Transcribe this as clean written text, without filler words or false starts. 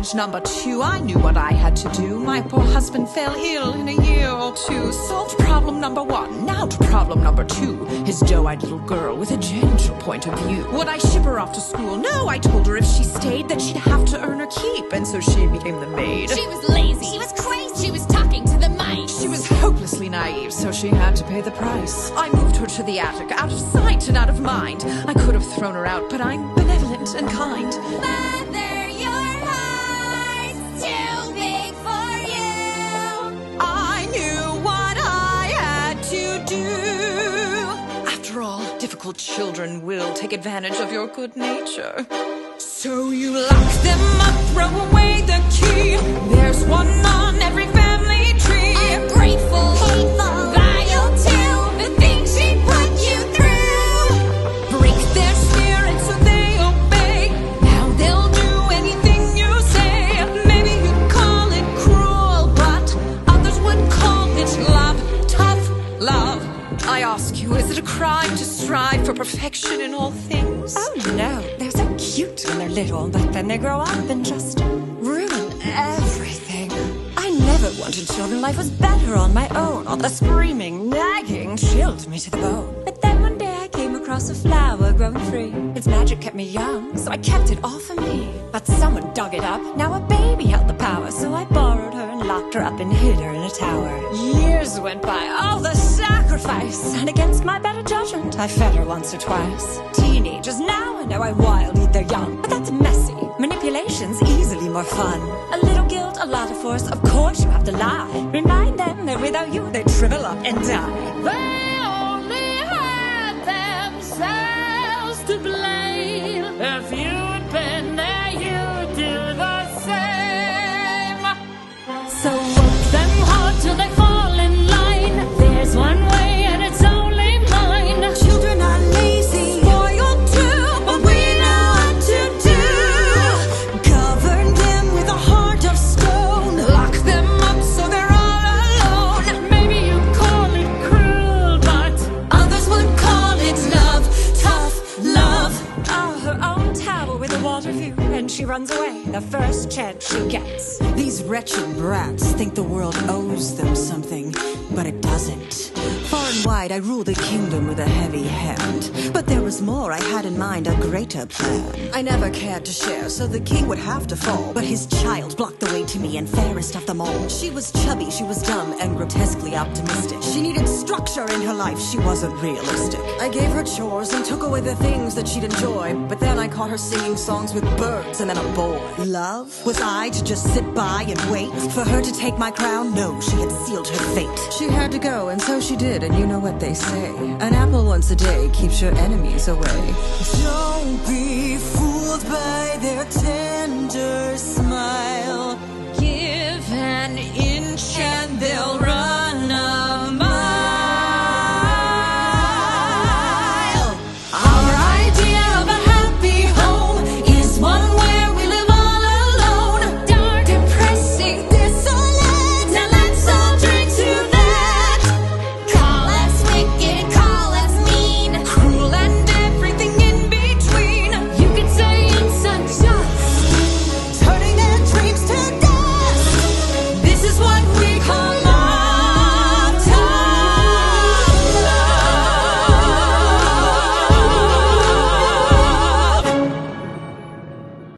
But number two, I knew what I had to do. My poor husband fell ill in a year or two. Solved problem number one, now to problem number two. His doe-eyed little girl with a gentle point of view. Would I ship her off to school? No, I told her if she stayed that she'd have to earn her keep. And so she became the maid. She was lazy. She was crazy. She was talking to the mice. She was hopelessly naive, so she had to pay the price. I moved her to the attic, out of sight and out of mind. I could have thrown her out, but I'm benevolent and kind. Mother, your heart's too big for you. I knew what I had to do. After all, difficult children will take advantage of your good nature. So you lock them up, throw away the key. There's one on every family tree. Ungrateful, hateful, vile too. The things she put you through. Break their spirit so they obey. Now they'll do anything you say. Maybe you'd call it cruel, but others would call it love. Tough love. I ask you, is it a crime to strive for perfection in all things? Oh no, they're so cute when they're little, but then they grow up and just ruin everything. I never wanted children, life was better on my own. All the screaming, nagging chilled me to the bone. But then one day I came across a flower growing free. Its magic kept me young, so I kept it all for me. But someone dug it up, now a baby held the power. So I borrowed her and locked her up and hid her in a tower. Years went by, all the sacrifice, and against my better judgment, I fed her once or twice. Teenagers now, I know I wild eat their young, but that's messy. Manipulation's easily more fun. A little guilt, a lot of force, of course you have to lie. Remind them that without you, they'd shrivel up and die. They only had themselves to blame. If you'd been there, you'd do the same. So work them hard till they fall in line. There's one way and it's only mine. Children are lazy, spoiled too, but we know what to do. Govern them with a heart of stone. Lock them up so they're all alone. Maybe you call it cruel, but Others would call it love, tough love. Oh, her own tower with a water view, and she runs away the first chance she gets. These wretched brats think the world owes them something, but it doesn't. Far and wide I rule the kingdom with a heavy hand, but there was more. I had in mind a greater plan. I never cared to share, so the king would have to fall, but his child blocked the way to me, and fairest of them all. She was chubby, she was dumb, and grotesquely optimistic. She needed structure in her life, she wasn't realistic. I gave her chores and took away the things that she'd enjoy, but then I caught her singing songs with birds and then a boy. Love? Was I to just sit by and wait for her to take my crown? No, she had sealed her fate. She had to go, and so she did, and you know what they say. An apple once a day keeps your enemies away. Don't be fooled by their tender smile.